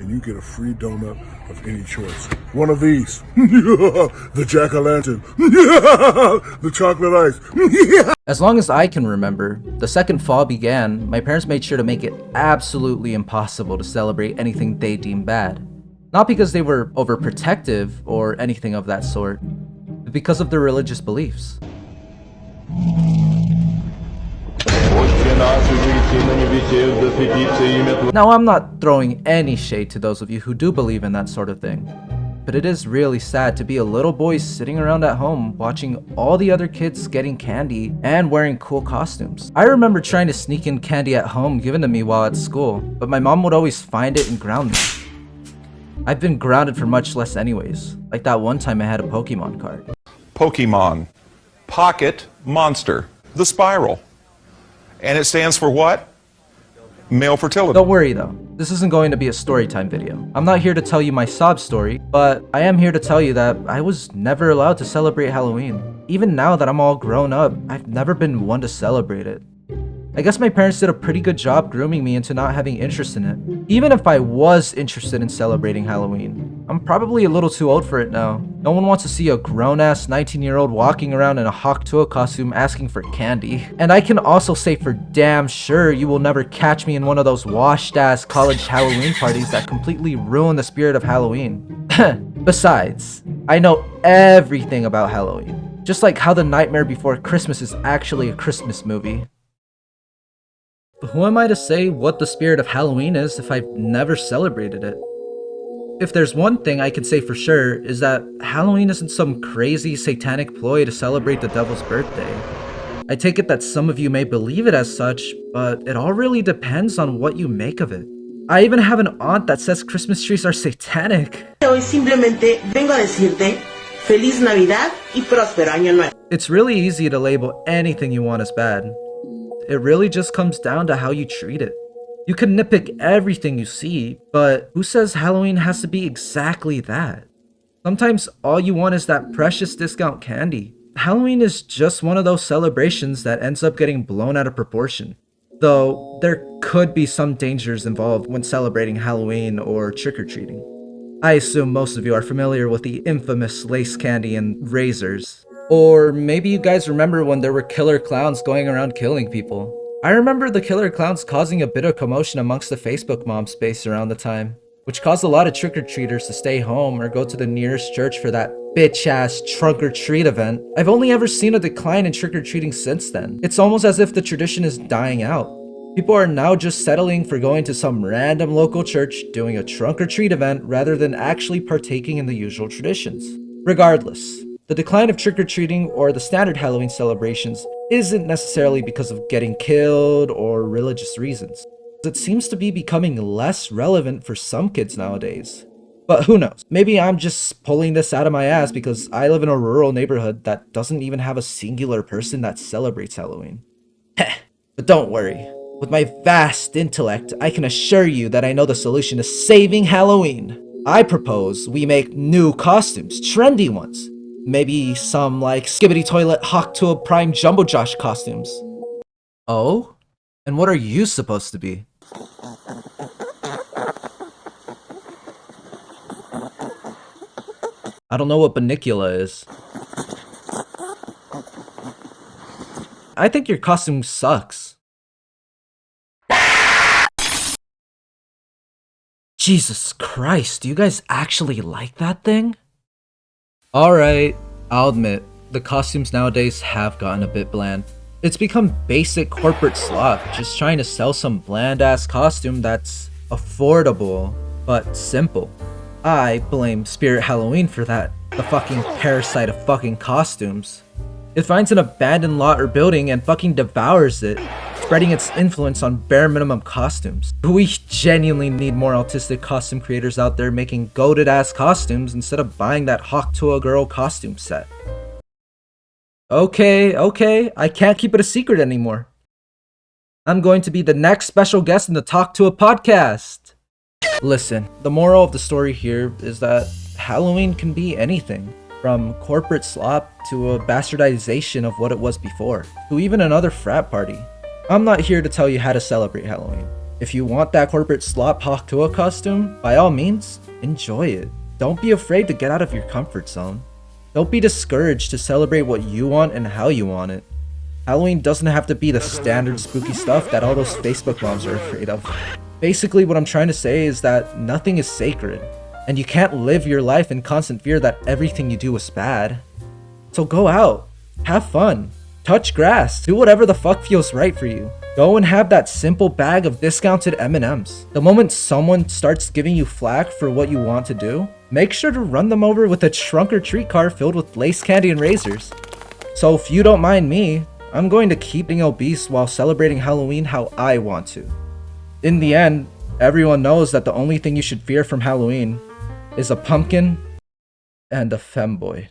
and you get a free donut of any choice. One of these. The jack-o'-lantern. The chocolate ice. As long as I can remember, the second fall began, my parents made sure to make it absolutely impossible to celebrate anything they deemed bad. Not because they were overprotective or anything of that sort, but because of their religious beliefs. Now, I'm not throwing any shade to those of you who do believe in that sort of thing, but it is really sad to be a little boy sitting around at home watching all the other kids getting candy and wearing cool costumes. I remember trying to sneak in candy at home given to me while at school, but my mom would always find it and ground me. I've been grounded for much less anyways, like that one time I had a Pokemon card. Pokemon. Pocket Monster. The spiral. And it stands for what? Male fertility. Don't worry though, this isn't going to be a story time video. I'm not here to tell you my sob story, but I am here to tell you that I was never allowed to celebrate Halloween. Even now that I'm all grown up, I've never been one to celebrate it. I guess my parents did a pretty good job grooming me into not having interest in it. Even if I was interested in celebrating Halloween, I'm probably a little too old for it now. No one wants to see a grown-ass 19-year-old walking around in a Hawk-Tuah costume asking for candy. And I can also say for damn sure you will never catch me in one of those washed-ass college Halloween parties that completely ruin the spirit of Halloween. Besides, I know everything about Halloween. Just like how The Nightmare Before Christmas is actually a Christmas movie. Who am I to say what the spirit of Halloween is if I've never celebrated it? If there's one thing I can say for sure is that Halloween isn't some crazy satanic ploy to celebrate the devil's birthday. I take it that some of you may believe it as such, but it all really depends on what you make of it. I even have an aunt that says Christmas trees are satanic. Hoy simplemente vengo a decirte Feliz Navidad y próspero año nuevo. It's really easy to label anything you want as bad. It really just comes down to how you treat it. You can nitpick everything you see, but who says Halloween has to be exactly that? Sometimes all you want is that precious discount candy. Halloween is just one of those celebrations that ends up getting blown out of proportion. Though, there could be some dangers involved when celebrating Halloween or trick-or-treating. I assume most of you are familiar with the infamous lace candy and razors. Or maybe you guys remember when there were killer clowns going around killing people. I remember the killer clowns causing a bit of commotion amongst the Facebook mom space around the time, which caused a lot of trick-or-treaters to stay home or go to the nearest church for that bitch-ass trunk-or-treat event. I've only ever seen a decline in trick-or-treating since then. It's almost as if the tradition is dying out. People are now just settling for going to some random local church doing a trunk-or-treat event rather than actually partaking in the usual traditions. Regardless, the decline of trick-or-treating or the standard Halloween celebrations isn't necessarily because of getting killed or religious reasons. It seems to be becoming less relevant for some kids nowadays. But who knows? Maybe I'm just pulling this out of my ass because I live in a rural neighborhood that doesn't even have a singular person that celebrates Halloween. Heh, but don't worry. With my vast intellect, I can assure you that I know the solution to saving Halloween. I propose we make new costumes, trendy ones. Maybe some like Skibbity Toilet Hawk-Tuah Prime Jumbo Josh costumes. Oh? And what are you supposed to be? I don't know what Banicula is. I think your costume sucks. Jesus Christ, do you guys actually like that thing? Alright, I'll admit, the costumes nowadays have gotten a bit bland. It's become basic corporate slop, just trying to sell some bland-ass costume that's affordable, but simple. I blame Spirit Halloween for that, the fucking parasite of fucking costumes. It finds an abandoned lot or building and fucking devours it, spreading its influence on bare minimum costumes. We genuinely need more autistic costume creators out there making goated ass costumes instead of buying that Hawk-Tuah girl costume set. Okay, I can't keep it a secret anymore. I'm going to be the next special guest in the Talk to a podcast. Listen, the moral of the story here is that Halloween can be anything, from corporate slop to a bastardization of what it was before, to even another frat party. I'm not here to tell you how to celebrate Halloween. If you want that corporate slot Paktua costume, by all means, enjoy it. Don't be afraid to get out of your comfort zone. Don't be discouraged to celebrate what you want and how you want it. Halloween doesn't have to be the standard spooky stuff that all those Facebook moms are afraid of. Basically, what I'm trying to say is that nothing is sacred, and you can't live your life in constant fear that everything you do is bad. So go out, have fun, touch grass, do whatever the fuck feels right for you. Go and have that simple bag of discounted M&Ms. The moment someone starts giving you flack for what you want to do, make sure to run them over with a trunk or treat car filled with lace candy and razors. So if you don't mind me, I'm going to keep being obese while celebrating Halloween how I want to. In the end, everyone knows that the only thing you should fear from Halloween is a pumpkin and a femboy.